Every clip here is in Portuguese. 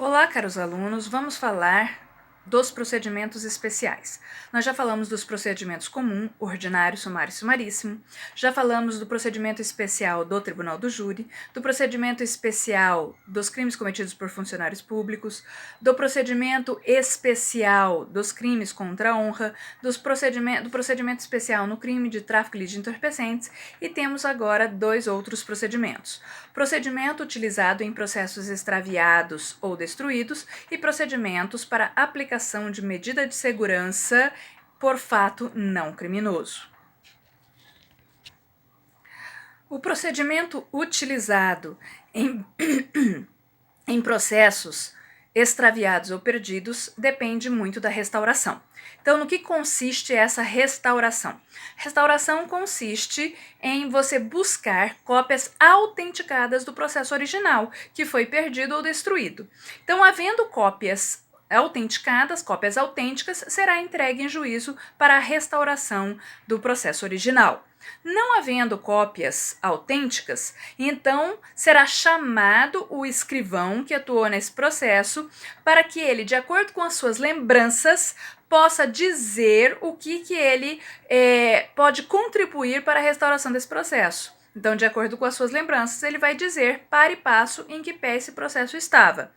Olá, caros alunos, vamos falar dos procedimentos especiais. Nós já falamos dos procedimentos comum, ordinário, sumário e sumaríssimo, já falamos do procedimento especial do Tribunal do Júri, do procedimento especial dos crimes cometidos por funcionários públicos, do procedimento especial dos crimes contra a honra, do procedimento especial no crime de tráfico ilícito de entorpecentes e temos agora dois outros procedimentos. Procedimento utilizado em processos extraviados ou destruídos e procedimentos para aplicação de medida de segurança por fato não criminoso. O procedimento utilizado em processos extraviados ou perdidos depende muito da restauração. Então, no que consiste essa restauração? Restauração consiste em você buscar cópias autenticadas do processo original, que foi perdido ou destruído. Então, havendo cópias autênticas, será entregue em juízo para a restauração do processo original. Não havendo cópias autênticas, então será chamado o escrivão que atuou nesse processo para que ele, de acordo com as suas lembranças, possa dizer o que ele pode contribuir para a restauração desse processo. Então, de acordo com as suas lembranças, ele vai dizer para e passo em que pé esse processo estava.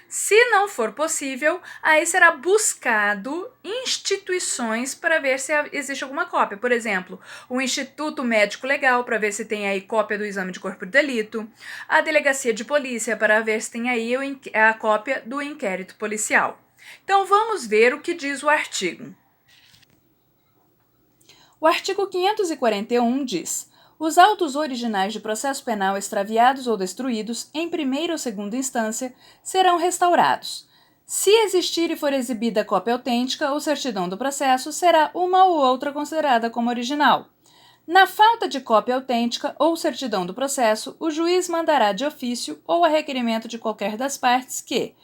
Se não for possível, aí será buscado instituições para ver se existe alguma cópia. Por exemplo, o Instituto Médico Legal para ver se tem aí cópia do exame de corpo de delito, a Delegacia de Polícia para ver se tem aí a cópia do inquérito policial. Então vamos ver o que diz o artigo. O artigo 541 diz: os autos originais de processo penal extraviados ou destruídos, em primeira ou segunda instância, serão restaurados. Se existir e for exibida cópia autêntica ou certidão do processo, será uma ou outra considerada como original. Na falta de cópia autêntica ou certidão do processo, o juiz mandará de ofício ou a requerimento de qualquer das partes que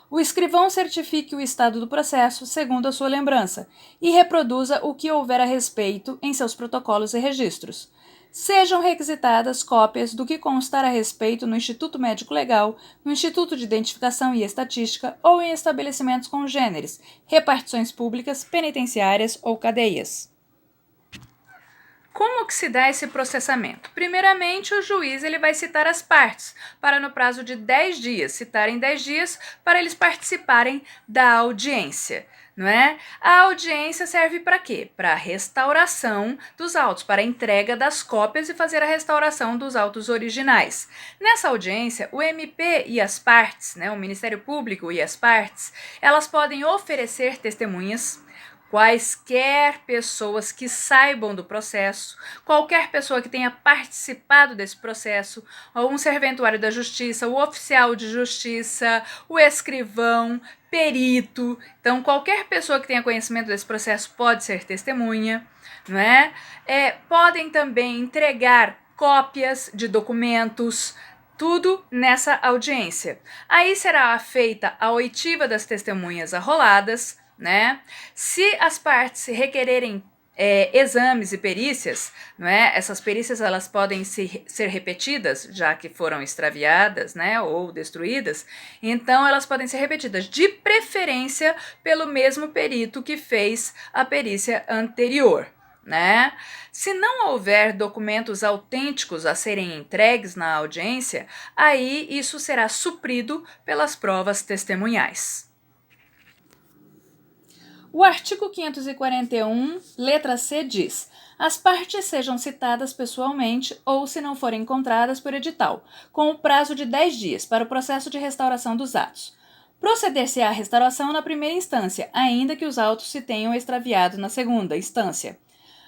o escrivão certifique o estado do processo segundo a sua lembrança e reproduza o que houver a respeito em seus protocolos e registros. Sejam requisitadas cópias do que constar a respeito no Instituto Médico Legal, no Instituto de Identificação e Estatística ou em estabelecimentos congêneres, repartições públicas, penitenciárias ou cadeias. Como que se dá esse processamento? Primeiramente, o juiz ele vai citar as partes, para no prazo de 10 dias, citarem 10 dias para eles participarem da audiência. Não é? A audiência serve para quê? Para a restauração dos autos, para a entrega das cópias e fazer a restauração dos autos originais. Nessa audiência, o MP e as partes, o Ministério Público e as partes, elas podem oferecer testemunhas, quaisquer pessoas que saibam do processo, qualquer pessoa que tenha participado desse processo, ou um serventuário da justiça, o oficial de justiça, o escrivão, perito. Então, qualquer pessoa que tenha conhecimento desse processo pode ser testemunha, não é? Podem também entregar cópias de documentos, tudo nessa audiência. Aí será feita a oitiva das testemunhas arroladas, Se as partes requererem exames e perícias, essas perícias elas podem ser repetidas, já que foram extraviadas, ou destruídas, então elas podem ser repetidas, de preferência pelo mesmo perito que fez a perícia anterior. Se não houver documentos autênticos a serem entregues na audiência, aí isso será suprido pelas provas testemunhais. O artigo 541, letra C, diz: as partes sejam citadas pessoalmente ou, se não forem encontradas, por edital, com o prazo de 10 dias para o processo de restauração dos atos. Proceder-se-á à restauração na primeira instância, ainda que os autos se tenham extraviado na segunda instância.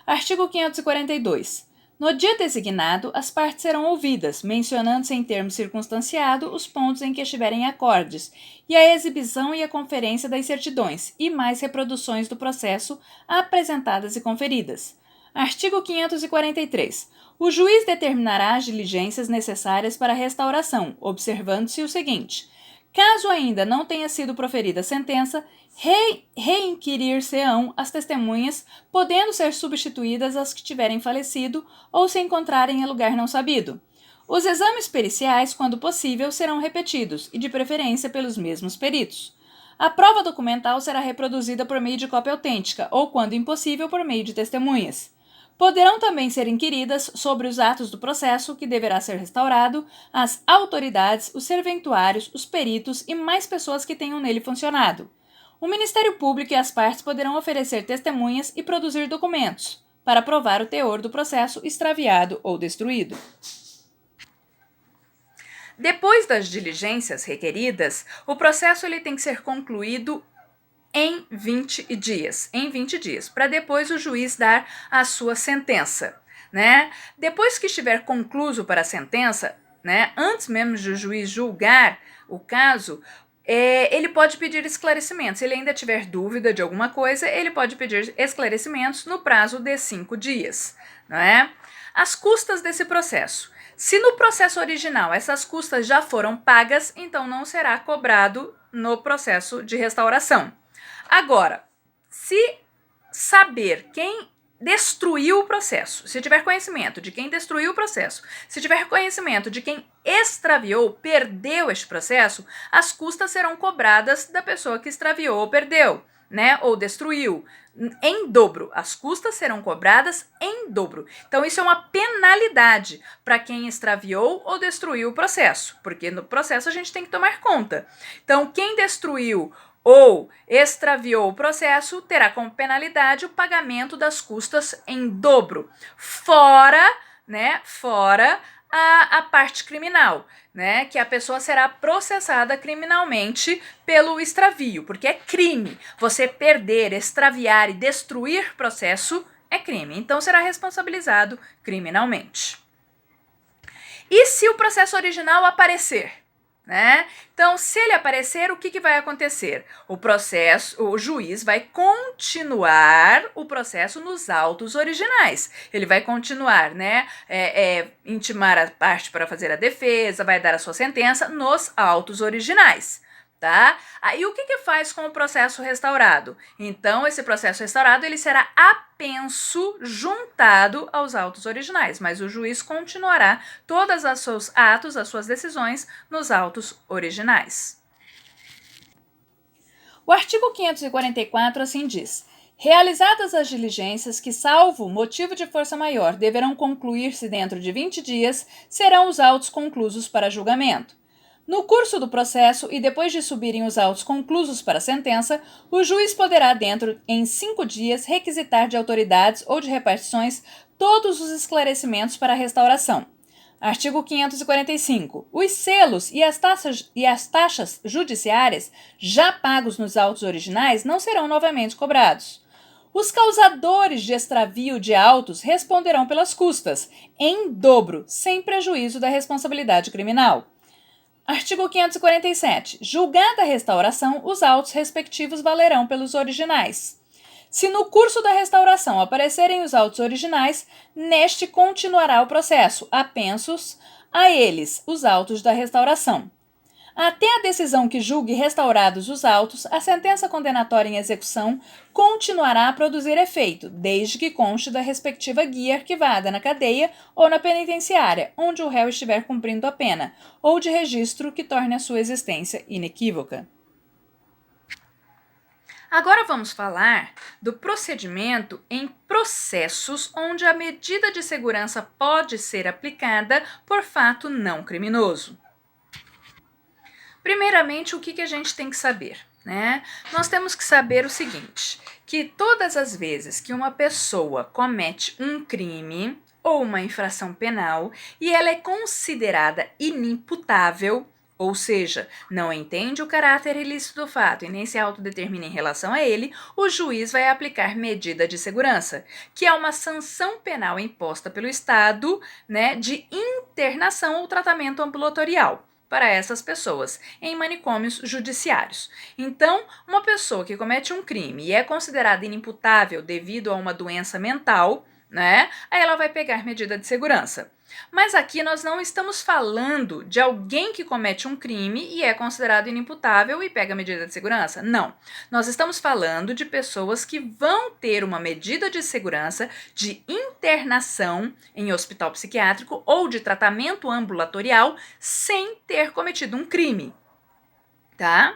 Artigo 542. No dia designado, as partes serão ouvidas, mencionando-se em termo circunstanciado os pontos em que estiverem acordes, e a exibição e a conferência das certidões e mais reproduções do processo apresentadas e conferidas. Artigo 543. O juiz determinará as diligências necessárias para a restauração, observando-se o seguinte: caso ainda não tenha sido proferida a sentença, reinquirir-se-ão as testemunhas, podendo ser substituídas as que tiverem falecido ou se encontrarem em lugar não sabido. Os exames periciais, quando possível, serão repetidos e, de preferência, pelos mesmos peritos. A prova documental será reproduzida por meio de cópia autêntica ou, quando impossível, por meio de testemunhas. Poderão também ser inquiridas sobre os atos do processo, que deverá ser restaurado, as autoridades, os serventuários, os peritos e mais pessoas que tenham nele funcionado. O Ministério Público e as partes poderão oferecer testemunhas e produzir documentos para provar o teor do processo extraviado ou destruído. Depois das diligências requeridas, o processo ele tem que ser concluído em 20 dias, para depois o juiz dar a sua sentença, né? Depois que estiver concluído para a sentença, né, antes mesmo do juiz julgar o caso, ele pode pedir esclarecimentos. Se ele ainda tiver dúvida de alguma coisa, ele pode pedir esclarecimentos no prazo de 5 dias, não é? As custas desse processo. Se no processo original essas custas já foram pagas, então não será cobrado no processo de restauração. Agora, se saber quem destruiu o processo, se tiver conhecimento de quem destruiu o processo, se tiver conhecimento de quem extraviou, perdeu este processo, as custas serão cobradas da pessoa que extraviou ou perdeu, né, ou destruiu, em dobro. As custas serão cobradas em dobro. Então, isso é uma penalidade para quem extraviou ou destruiu o processo, porque no processo a gente tem que tomar conta. Então, quem destruiu ou extraviou o processo terá como penalidade o pagamento das custas em dobro, fora a parte criminal, né, que a pessoa será processada criminalmente pelo extravio, porque é crime. Você perder, extraviar e destruir processo é crime, então será responsabilizado criminalmente. E se o processo original aparecer? Né? Então, se ele aparecer, o que vai acontecer? O juiz vai continuar o processo nos autos originais. Ele vai continuar, né, intimar a parte para fazer a defesa, vai dar a sua sentença nos autos originais. Tá? Aí o que faz com o processo restaurado? Então, esse processo restaurado ele será apenso juntado aos autos originais, mas o juiz continuará todos os seus atos, as suas decisões, nos autos originais. O artigo 544 assim diz: realizadas as diligências que, salvo motivo de força maior, deverão concluir-se dentro de 20 dias, serão os autos conclusos para julgamento. No curso do processo e depois de subirem os autos conclusos para a sentença, o juiz poderá, em 5 dias, requisitar de autoridades ou de repartições todos os esclarecimentos para a restauração. Artigo 545. Os selos e as taxas judiciárias já pagos nos autos originais não serão novamente cobrados. Os causadores de extravio de autos responderão pelas custas, em dobro, sem prejuízo da responsabilidade criminal. Artigo 547. Julgada a restauração, os autos respectivos valerão pelos originais. Se no curso da restauração aparecerem os autos originais, neste continuará o processo, apensos a eles os autos da restauração. Até a decisão que julgue restaurados os autos, a sentença condenatória em execução continuará a produzir efeito, desde que conste da respectiva guia arquivada na cadeia ou na penitenciária, onde o réu estiver cumprindo a pena, ou de registro que torne a sua existência inequívoca. Agora vamos falar do procedimento em processos onde a medida de segurança pode ser aplicada por fato não criminoso. Primeiramente, o que a gente tem que saber? Né? Nós temos que saber o seguinte, que todas as vezes que uma pessoa comete um crime ou uma infração penal e ela é considerada inimputável, ou seja, não entende o caráter ilícito do fato e nem se autodetermina em relação a ele, o juiz vai aplicar medida de segurança, que é uma sanção penal imposta pelo Estado, né, de internação ou tratamento ambulatorial para essas pessoas em manicômios judiciários. Então, uma pessoa que comete um crime e é considerada inimputável devido a uma doença mental, né, aí ela vai pegar medida de segurança. Mas aqui nós não estamos falando de alguém que comete um crime e é considerado inimputável e pega medida de segurança. Não. Nós estamos falando de pessoas que vão ter uma medida de segurança de internação em hospital psiquiátrico ou de tratamento ambulatorial sem ter cometido um crime, tá?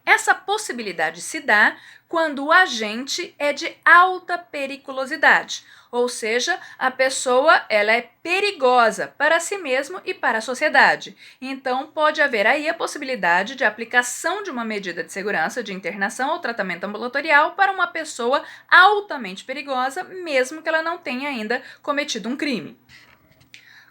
Essa possibilidade se dá quando o agente é de alta periculosidade, ou seja, a pessoa ela é perigosa para si mesmo e para a sociedade. Então, pode haver aí a possibilidade de aplicação de uma medida de segurança de internação ou tratamento ambulatorial para uma pessoa altamente perigosa, mesmo que ela não tenha ainda cometido um crime.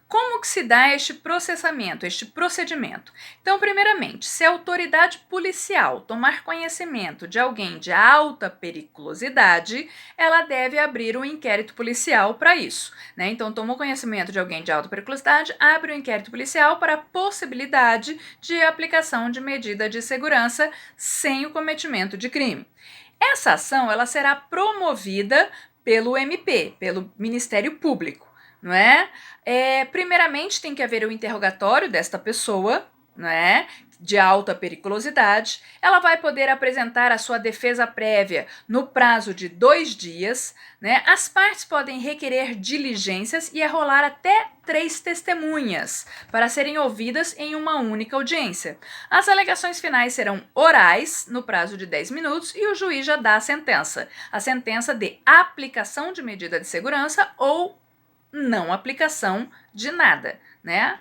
Como que se dá este processamento, este procedimento? Então, primeiramente, se a autoridade policial tomar conhecimento de alguém de alta periculosidade, ela deve abrir um inquérito policial para isso, né? Então, tomou conhecimento de alguém de alta periculosidade, abre um inquérito policial para a possibilidade de aplicação de medida de segurança sem o cometimento de crime. Essa ação ela será promovida pelo MP, pelo Ministério Público. Não é? Primeiramente tem que haver o interrogatório desta pessoa, não é? De alta periculosidade. Ela vai poder apresentar a sua defesa prévia no prazo de 2 dias, né? As partes podem requerer diligências e arrolar até 3 testemunhas para serem ouvidas em uma única audiência. As alegações finais serão orais no prazo de 10 minutos e o juiz já dá a sentença de aplicação de medida de segurança ou não aplicação de nada, né?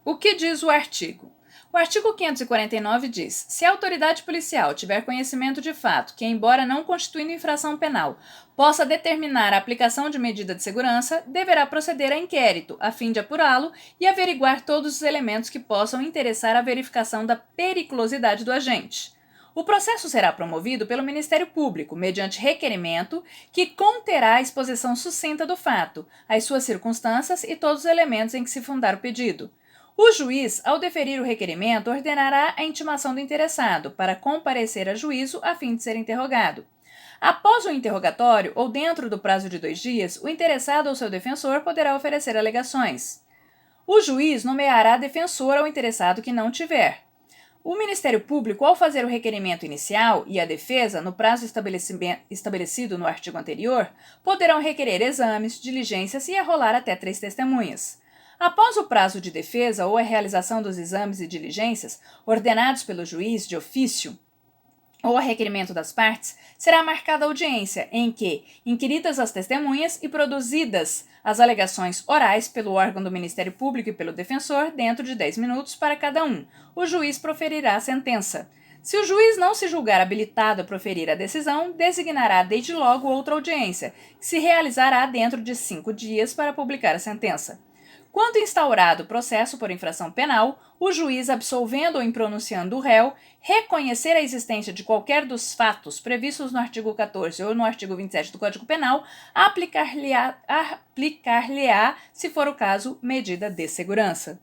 O que diz o artigo? O artigo 549 diz: se a autoridade policial tiver conhecimento de fato que, embora não constituindo infração penal, possa determinar a aplicação de medida de segurança, deverá proceder a inquérito, a fim de apurá-lo e averiguar todos os elementos que possam interessar a verificação da periculosidade do agente. O processo será promovido pelo Ministério Público, mediante requerimento que conterá a exposição sucinta do fato, as suas circunstâncias e todos os elementos em que se fundar o pedido. O juiz, ao deferir o requerimento, ordenará a intimação do interessado para comparecer a juízo a fim de ser interrogado. Após o interrogatório, ou dentro do prazo de 2 dias, o interessado ou seu defensor poderá oferecer alegações. O juiz nomeará defensor ao interessado que não tiver. O Ministério Público, ao fazer o requerimento inicial e a defesa, no prazo estabelecido no artigo anterior, poderão requerer exames, diligências e arrolar até 3 testemunhas. Após o prazo de defesa ou a realização dos exames e diligências, ordenados pelo juiz de ofício, ou a requerimento das partes, será marcada audiência em que, inquiridas as testemunhas e produzidas as alegações orais pelo órgão do Ministério Público e pelo defensor, dentro de 10 minutos para cada um, o juiz proferirá a sentença. Se o juiz não se julgar habilitado a proferir a decisão, designará desde logo outra audiência, que se realizará dentro de 5 dias para publicar a sentença. Quando instaurado o processo por infração penal, o juiz, absolvendo ou impronunciando o réu, reconhecer a existência de qualquer dos fatos previstos no artigo 14 ou no artigo 27 do Código Penal, aplicar-lhe-á, se for o caso, medida de segurança.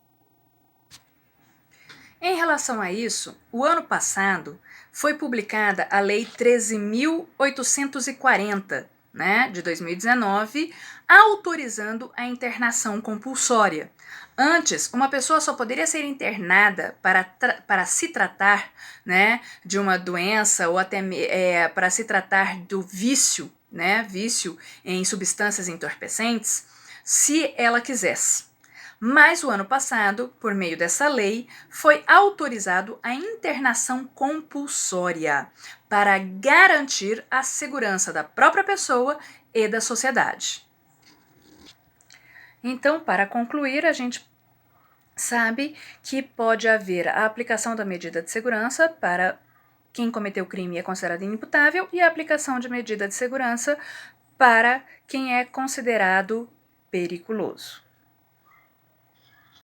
Em relação a isso, o ano passado foi publicada a Lei 13.840, de 2019, autorizando a internação compulsória. Antes, uma pessoa só poderia ser internada para se tratar, de uma doença ou até para se tratar do vício, vício em substâncias entorpecentes, se ela quisesse. Mas o ano passado, por meio dessa lei, foi autorizado a internação compulsória para garantir a segurança da própria pessoa e da sociedade. Então, para concluir, a gente sabe que pode haver a aplicação da medida de segurança para quem cometeu crime e é considerado inimputável e a aplicação de medida de segurança para quem é considerado periculoso.